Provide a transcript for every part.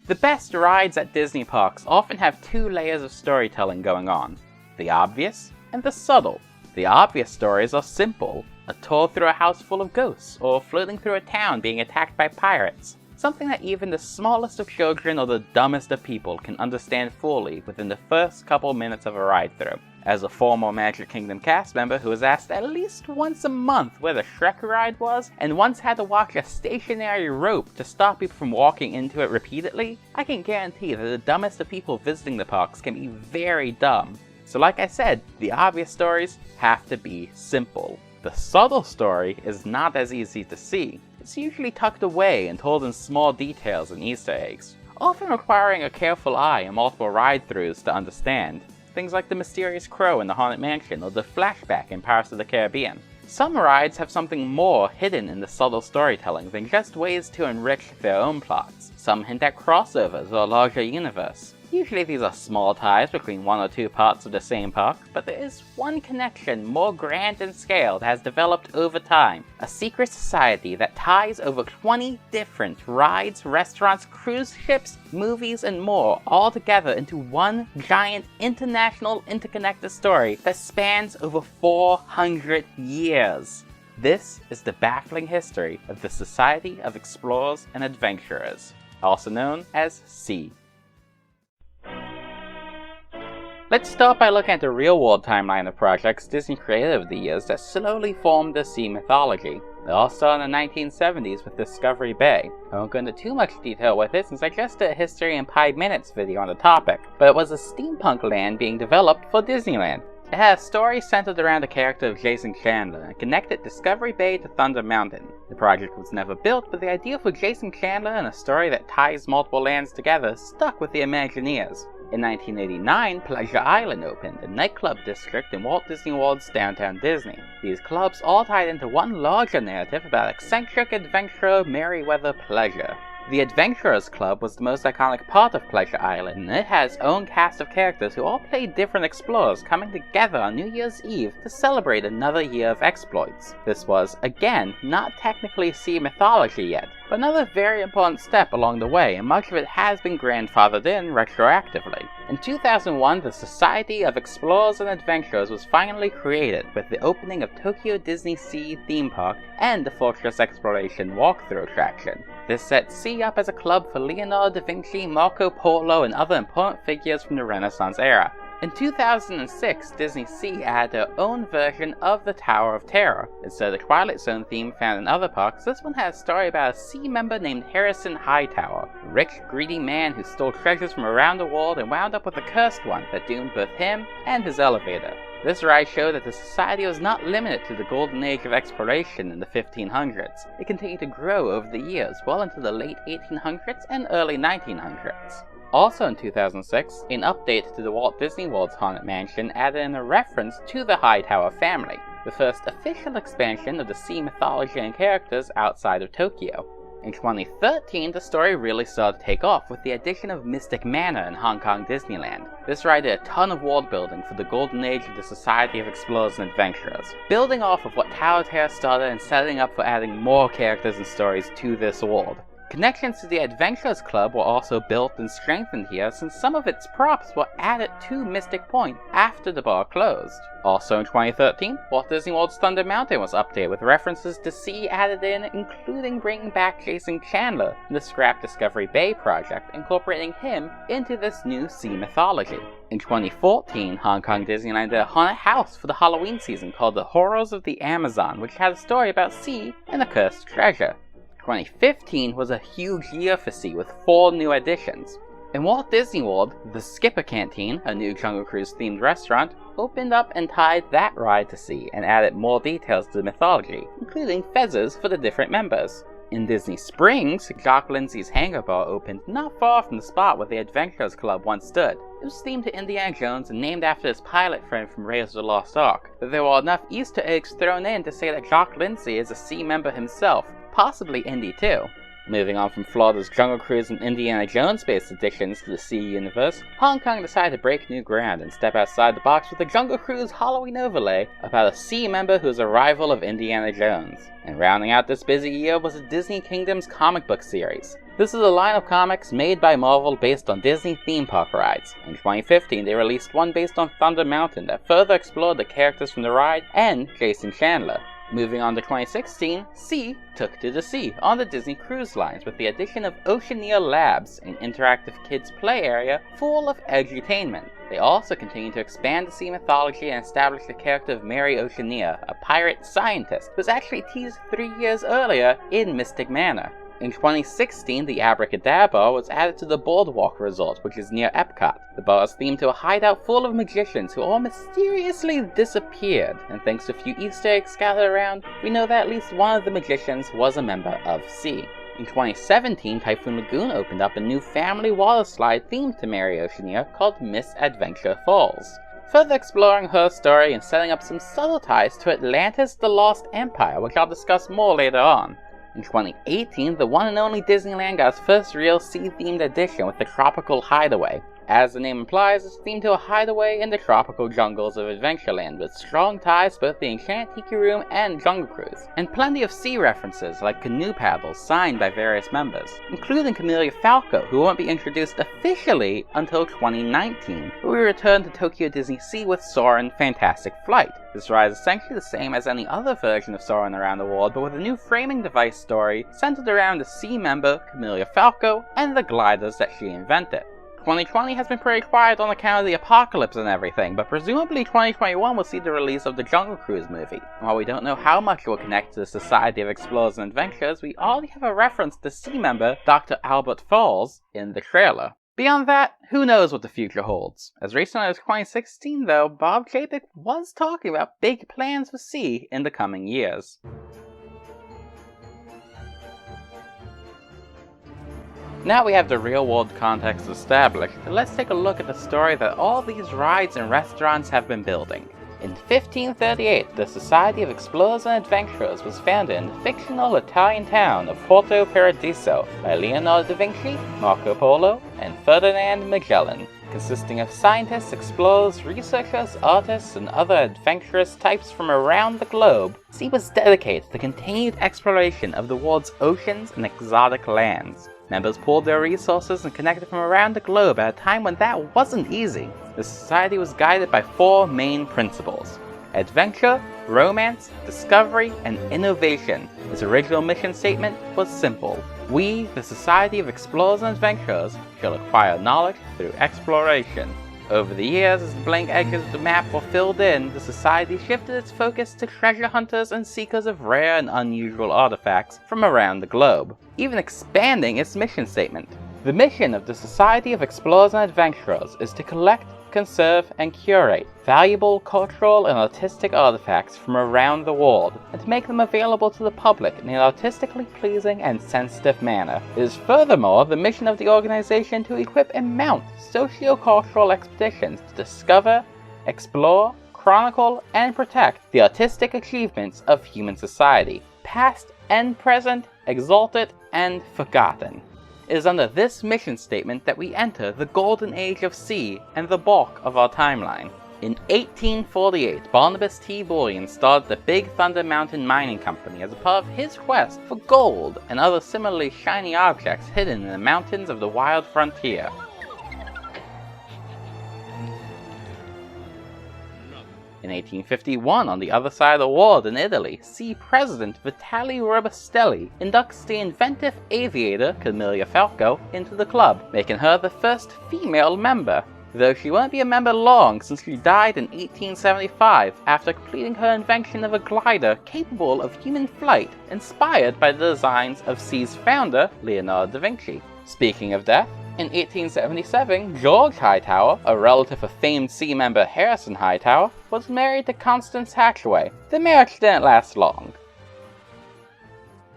The best rides at Disney parks often have two layers of storytelling going on, the obvious and the subtle. The obvious stories are simple, a tour through a house full of ghosts, or floating through a town being attacked by pirates. Something that even the smallest of children or the dumbest of people can understand fully within the first couple minutes of a ride through. As a former Magic Kingdom cast member who was asked at least once a month where the Shrek ride was, and once had to watch a stationary rope to stop people from walking into it repeatedly, I can guarantee that the dumbest of people visiting the parks can be very dumb. So like I said, the obvious stories have to be simple. The subtle story is not as easy to see. It's usually tucked away and told in small details and Easter eggs, often requiring a careful eye and multiple ride-throughs to understand. Things like the mysterious crow in the Haunted Mansion or the flashback in Pirates of the Caribbean. Some rides have something more hidden in the subtle storytelling than just ways to enrich their own plots. Some hint at crossovers or a larger universe. Usually these are small ties between one or two parts of the same park, but there is one connection more grand in scale that has developed over time. A secret society that ties over 20 different rides, restaurants, cruise ships, movies, and more all together into one giant international interconnected story that spans over 400 years. This is the baffling history of the Society of Explorers and Adventurers, also known as S.E.A. Let's start by looking at the real-world timeline of projects Disney created over the years that slowly formed the S.E.A. mythology. They all started in the 1970s with Discovery Bay. I won't go into too much detail with it since I just did a History in 5 Minutes video on the topic, but it was a steampunk land being developed for Disneyland. It had a story centered around the character of Jason Chandler and connected Discovery Bay to Thunder Mountain. The project was never built, but the idea for Jason Chandler and a story that ties multiple lands together stuck with the Imagineers. In 1989, Pleasure Island opened, a nightclub district in Walt Disney World's downtown Disney. These clubs all tied into one larger narrative about eccentric adventurer Merryweather Pleasure. The Adventurers Club was the most iconic part of Pleasure Island, and it has its own cast of characters who all play different explorers coming together on New Year's Eve to celebrate another year of exploits. This was, again, not technically S.E.A. mythology yet, but another very important step along the way, and much of it has been grandfathered in retroactively. In 2001, the Society of Explorers and Adventurers was finally created with the opening of Tokyo Disney Sea theme park and the Fortress Exploration walkthrough attraction. This set S.E.A. up as a club for Leonardo da Vinci, Marco Polo, and other important figures from the Renaissance era. In 2006, Disney S.E.A. added their own version of the Tower of Terror. Instead of the Twilight Zone theme found in other parks, this one has a story about a S.E.A. member named Harrison Hightower, a rich, greedy man who stole treasures from around the world and wound up with a cursed one that doomed both him and his elevator. This ride showed that the society was not limited to the golden age of exploration in the 1500s. It continued to grow over the years, well into the late 1800s and early 1900s. Also in 2006, an update to the Walt Disney World's Haunted Mansion added in a reference to the Hightower family, the first official expansion of the S.E.A. mythology and characters outside of Tokyo. In 2013, the story really started to take off with the addition of Mystic Manor in Hong Kong Disneyland. This ride did a ton of world building for the golden age of the Society of Explorers and Adventurers, building off of what Tower of Terror started and setting up for adding more characters and stories to this world. Connections to the Adventurers Club were also built and strengthened here since some of its props were added to Mystic Point after the bar closed. Also in 2013, Walt Disney World's Thunder Mountain was updated with references to S.E.A. added in, including bringing back Jason Chandler in the scrapped Discovery Bay project, incorporating him into this new S.E.A. mythology. In 2014, Hong Kong Disneyland did a haunted house for the Halloween season called The Horrors of the Amazon, which had a story about S.E.A. and a cursed treasure. 2015 was a huge year for S.E.A. with 4 new additions. In Walt Disney World, the Skipper Canteen, a new Jungle Cruise themed restaurant, opened up and tied that ride to S.E.A. and added more details to the mythology, including fezzes for the different members. In Disney Springs, Jock Lindsay's Hangar Bar opened not far from the spot where the Adventurers Club once stood. It was themed to Indiana Jones and named after his pilot friend from Raiders of the Lost Ark, but there were enough Easter eggs thrown in to say that Jock Lindsay is a S.E.A. member himself, possibly Indy too. Moving on from Florida's Jungle Cruise and Indiana Jones-based additions to the S.E.A. universe, Hong Kong decided to break new ground and step outside the box with a Jungle Cruise Halloween overlay about a S.E.A. member who is a rival of Indiana Jones. And rounding out this busy year was the Disney Kingdom's comic book series. This is a line of comics made by Marvel based on Disney theme park rides. In 2015, they released one based on Thunder Mountain that further explored the characters from the ride and Jason Chandler. Moving on to 2016, S.E.A. took to the sea on the Disney Cruise Lines with the addition of Oceaneer Labs, an interactive kids play area full of edutainment. They also continued to expand the sea mythology and establish the character of Mary Oceaneer, a pirate scientist who was actually teased 3 years earlier in Mystic Manor. In 2016, the Abracadabra was added to the Boardwalk Resort, which is near Epcot. The bar is themed to a hideout full of magicians who all mysteriously disappeared, and thanks to a few Easter eggs scattered around, we know that at least one of the magicians was a member of S.E.A. In 2017, Typhoon Lagoon opened up a new family water slide themed to Mary Oceaneer called Miss Adventure Falls, further exploring her story and setting up some subtle ties to Atlantis the Lost Empire, which I'll discuss more later on. In 2018, the one and only Disneyland got its first real sea-themed edition with the Tropical Hideaway. As the name implies, it's themed to a hideaway in the tropical jungles of Adventureland, with strong ties to both the Enchanted Tiki Room and Jungle Cruise, and plenty of sea references like canoe paddles signed by various members, including Camellia Falco, who won't be introduced officially until 2019, but we return to Tokyo Disney Sea with Soaring Fantastic Flight. This ride is essentially the same as any other version of Soaring Around the World, but with a new framing device story centered around the sea member Camellia Falco and the gliders that she invented. 2020 has been pretty quiet on account of the apocalypse and everything, but presumably 2021 will see the release of the Jungle Cruise movie. And while we don't know how much it will connect to the Society of Explorers and Adventurers, we already have a reference to sea member Dr. Albert Falls in the trailer. Beyond that, who knows what the future holds. As recently as 2016 though, Bob Chapek was talking about big plans for S.E.A. in the coming years. Now we have the real-world context established, let's take a look at the story that all these rides and restaurants have been building. In 1538, the Society of Explorers and Adventurers was founded in the fictional Italian town of Porto Paradiso by Leonardo da Vinci, Marco Polo, and Ferdinand Magellan. Consisting of scientists, explorers, researchers, artists, and other adventurous types from around the globe, S.E.A. was dedicated to the continued exploration of the world's oceans and exotic lands. Members pooled their resources and connected from around the globe at a time when that wasn't easy. The society was guided by 4 main principles: adventure, romance, discovery, and innovation. Its original mission statement was simple: we, the Society of Explorers and Adventurers, shall acquire knowledge through exploration. Over the years, as the blank edges of the map were filled in, the Society shifted its focus to treasure hunters and seekers of rare and unusual artifacts from around the globe, even expanding its mission statement. The mission of the Society of Explorers and Adventurers is to collect, conserve, and curate valuable cultural and artistic artifacts from around the world, and to make them available to the public in an artistically pleasing and sensitive manner. It is furthermore the mission of the organization to equip and mount socio-cultural expeditions to discover, explore, chronicle, and protect the artistic achievements of human society, past and present, exalted and forgotten. It is under this mission statement that we enter the golden age of S.E.A. and the bulk of our timeline. In 1848, Barnabas T. Bullion started the Big Thunder Mountain Mining Company as a part of his quest for gold and other similarly shiny objects hidden in the mountains of the wild frontier. In 1851, on the other side of the world in Italy, S.E.A. President Vitale Robustelli inducts the inventive aviator Camellia Falco into the club, making her the first female member, though she won't be a member long since she died in 1875 after completing her invention of a glider capable of human flight, inspired by the designs of S.E.A.'s founder, Leonardo da Vinci. Speaking of death, in 1877, George Hightower, a relative of famed S.E.A. member Harrison Hightower, was married to Constance Hatchaway. The marriage didn't last long.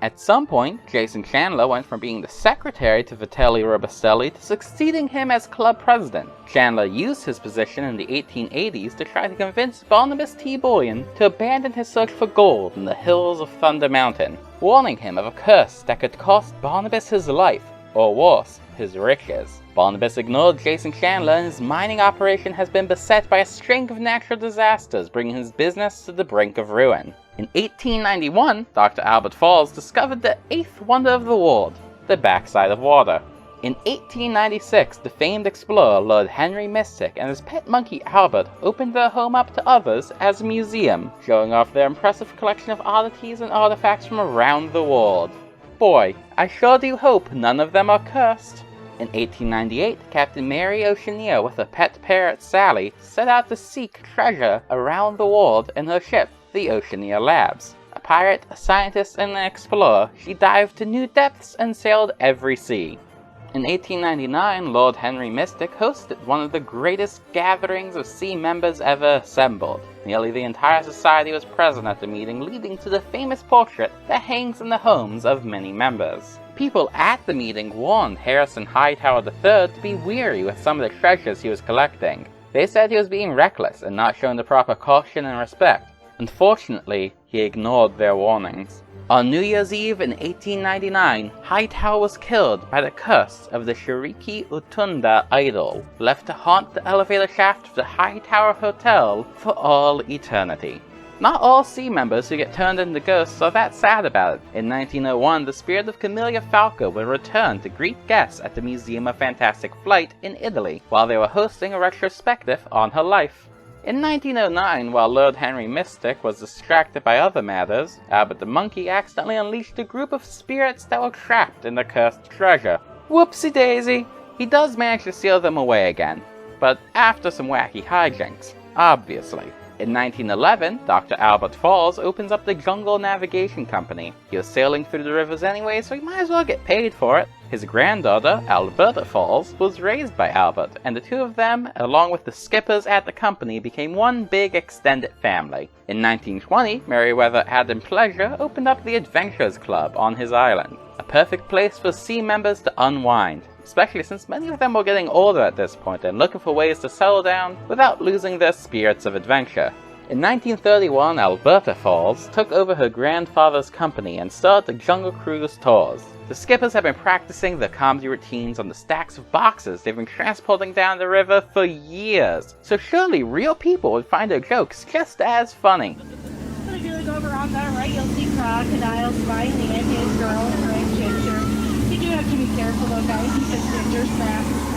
At some point, Jason Chandler went from being the secretary to Vitale Robustelli to succeeding him as club president. Chandler used his position in the 1880s to try to convince Barnabas T. Bullion to abandon his search for gold in the hills of Thunder Mountain, warning him of a curse that could cost Barnabas his life, or worse, his riches. Barnabas ignored Jason Chandler, and his mining operation has been beset by a string of natural disasters, bringing his business to the brink of ruin. In 1891, Dr. Albert Falls discovered the 8th wonder of the world, the backside of water. In 1896, the famed explorer Lord Henry Mystic and his pet monkey Albert opened their home up to others as a museum, showing off their impressive collection of oddities and artifacts from around the world. Boy, I sure do hope none of them are cursed. In 1898, Captain Mary Oceaneer with her pet parrot Sally set out to seek treasure around the world in her ship, the Oceaneer Labs. A pirate, a scientist, and an explorer, she dived to new depths and sailed every sea. In 1899, Lord Henry Mystic hosted one of the greatest gatherings of SEA members ever assembled. Nearly the entire society was present at the meeting, leading to the famous portrait that hangs in the homes of many members. People at the meeting warned Harrison Hightower III to be wary with some of the treasures he was collecting. They said he was being reckless and not showing the proper caution and respect. Unfortunately, he ignored their warnings. On New Year's Eve in 1899, Hightower was killed by the curse of the Shiriki Utunda idol, left to haunt the elevator shaft of the Hightower Hotel for all eternity. Not all SEA members who get turned into ghosts are that sad about it. In 1901, the spirit of Camelia Falco would return to greet guests at the Museum of Fantastic Flight in Italy, while they were hosting a retrospective on her life. In 1909, while Lord Henry Mystic was distracted by other matters, Albert the monkey accidentally unleashed a group of spirits that were trapped in the cursed treasure. Whoopsie daisy! He does manage to seal them away again, but after some wacky hijinks, obviously. In 1911, Dr. Albert Falls opens up the Jungle Navigation Company. He was sailing through the rivers anyway, so he might as well get paid for it. His granddaughter, Alberta Falls, was raised by Albert, and the two of them, along with the skippers at the company, became one big extended family. In 1920, Meriwether Adam Pleasure opened up the Adventurers Club on his island, a perfect place for SEA members to unwind, especially since many of them were getting older at this point and looking for ways to settle down without losing their spirits of adventure. In 1931, Alberta Falls took over her grandfather's company and started the Jungle Cruise tours. The skippers have been practicing their comedy routines on the stacks of boxes they've been transporting down the river for years, so surely real people would find their jokes just as funny. So if you look over on that right, you'll see crocodiles, flying anteaters, girls, red ginger. You do have to be careful though, guys, because ginger's fast.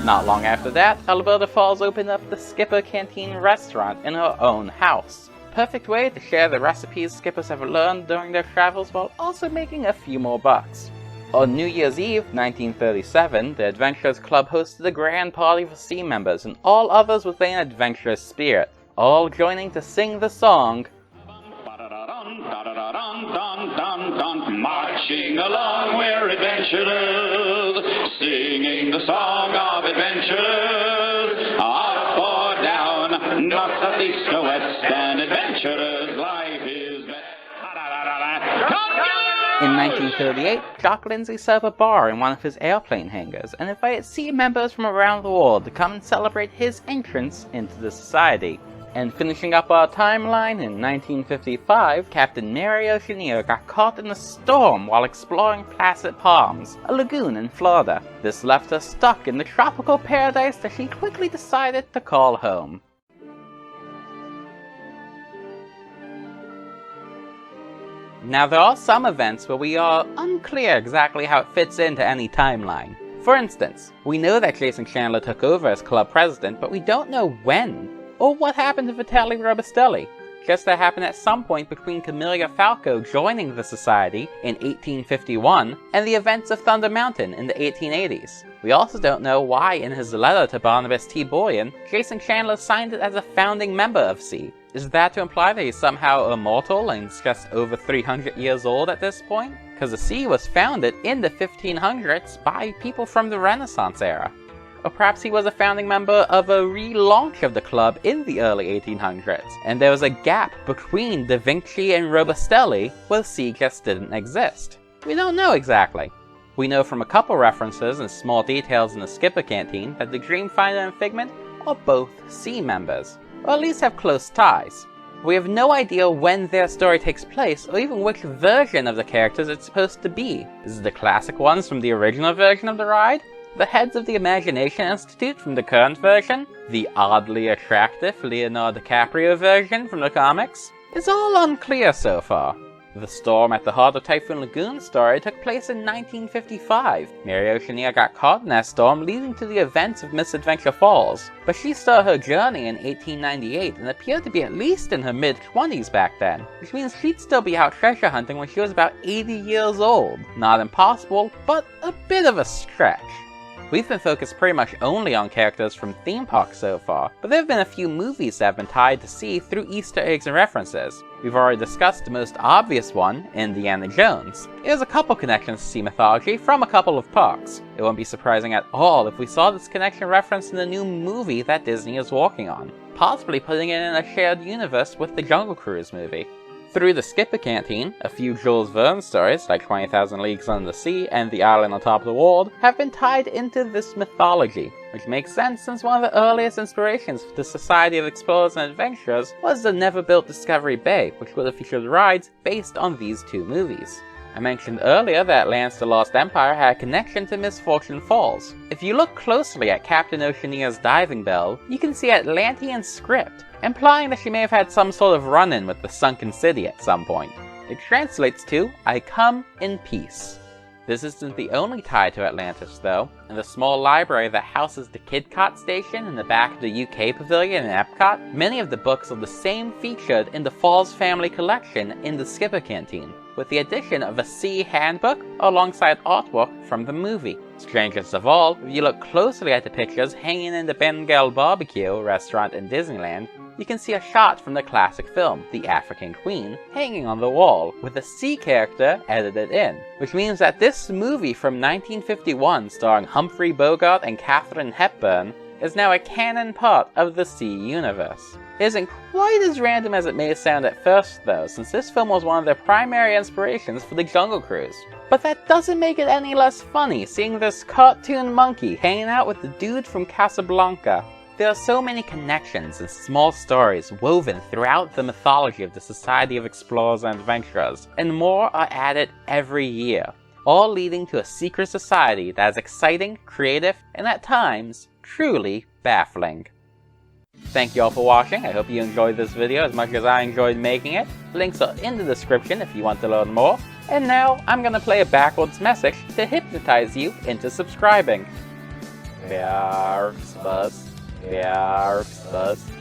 Not long after that, Alberta Falls opened up the Skipper Canteen restaurant in her own house. Perfect way to share the recipes skippers have learned during their travels while also making a few more bucks. On New Year's Eve, 1937, the Adventurers Club hosted a grand party for SEA members and all others with an adventurous spirit, all joining to sing the song Marching along, we're adventurers, singing the song of adventurers, up or down, north, south, east, or west, and adventurers' life is best. In 1938, Jock Lindsay set up a bar in one of his airplane hangars and invited SEA members from around the world to come and celebrate his entrance into the society. And finishing up our timeline, in 1955, Captain Mary Oceaneer got caught in a storm while exploring Placid Palms, a lagoon in Florida. This left her stuck in the tropical paradise that she quickly decided to call home. Now there are some events where we are unclear exactly how it fits into any timeline. For instance, we know that Jason Chandler took over as club president, but we don't know when. Or what happened to Vitaly Robustelli? Just that happened at some point between Camelia Falco joining the society in 1851 and the events of Thunder Mountain in the 1880s. We also don't know why in his letter to Barnabas T. Boyan, Jason Chandler signed it as a founding member of SEA. Is that to imply that he's somehow immortal and is just over 300 years old at this point? Because the SEA was founded in the 1500s by people from the Renaissance era. Or perhaps he was a founding member of a relaunch of the club in the early 1800s, and there was a gap between Da Vinci and Robustelli where SEA just didn't exist. We don't know exactly. We know from a couple references and small details in the Skipper Canteen that the Dreamfinder and Figment are both SEA members, or at least have close ties. We have no idea when their story takes place, or even which version of the characters it's supposed to be. Is it the classic ones from the original version of the ride? The heads of the Imagination Institute from the current version? The oddly attractive Leonardo DiCaprio version from the comics? It's all unclear so far. The storm at the heart of Typhoon Lagoon's story took place in 1955. Mary Oceaneer got caught in that storm, leading to the events of Misadventure Falls. But she started her journey in 1898 and appeared to be at least in her mid-20s back then, which means she'd still be out treasure hunting when she was about 80 years old. Not impossible, but a bit of a stretch. We've been focused pretty much only on characters from theme parks so far, but there have been a few movies that have been tied to sea through Easter eggs and references. We've already discussed the most obvious one, Indiana Jones. There's a couple connections to sea mythology from a couple of parks. It won't be surprising at all if we saw this connection referenced in the new movie that Disney is working on, possibly putting it in a shared universe with the Jungle Cruise movie. Through the Skipper Canteen, a few Jules Verne stories, like 20,000 Leagues Under the Sea and The Island on Top of the World, have been tied into this mythology, which makes sense since one of the earliest inspirations for the Society of Explorers and Adventurers was the never-built Discovery Bay, which would have featured rides based on these two movies. I mentioned earlier that Atlantis the Lost Empire had a connection to Misfortune Falls. If you look closely at Captain Oceaneer's diving bell, you can see Atlantean script, implying that she may have had some sort of run-in with the sunken city at some point. It translates to, "I come in peace." This isn't the only tie to Atlantis though. In the small library that houses the Kidcot station in the back of the UK Pavilion in Epcot, many of the books are the same featured in the Falls Family Collection in the Skipper Canteen, with the addition of a sea handbook alongside artwork from the movie. Strangest of all, if you look closely at the pictures hanging in the Bengal Barbecue restaurant in Disneyland, you can see a shot from the classic film, The African Queen, hanging on the wall, with a sea character edited in. Which means that this movie from 1951, starring Humphrey Bogart and Katharine Hepburn, is now a canon part of the Sea universe. It isn't quite as random as it may sound at first though, since this film was one of their primary inspirations for the Jungle Cruise. But that doesn't make it any less funny, seeing this cartoon monkey hanging out with the dude from Casablanca. There are so many connections and small stories woven throughout the mythology of the Society of Explorers and Adventurers, and more are added every year, all leading to a secret society that is exciting, creative, and at times, truly baffling. Thank you all for watching. I hope you enjoyed this video as much as I enjoyed making it. Links are in the description if you want to learn more. And now, I'm gonna play a backwards message to hypnotize you into subscribing. Bus.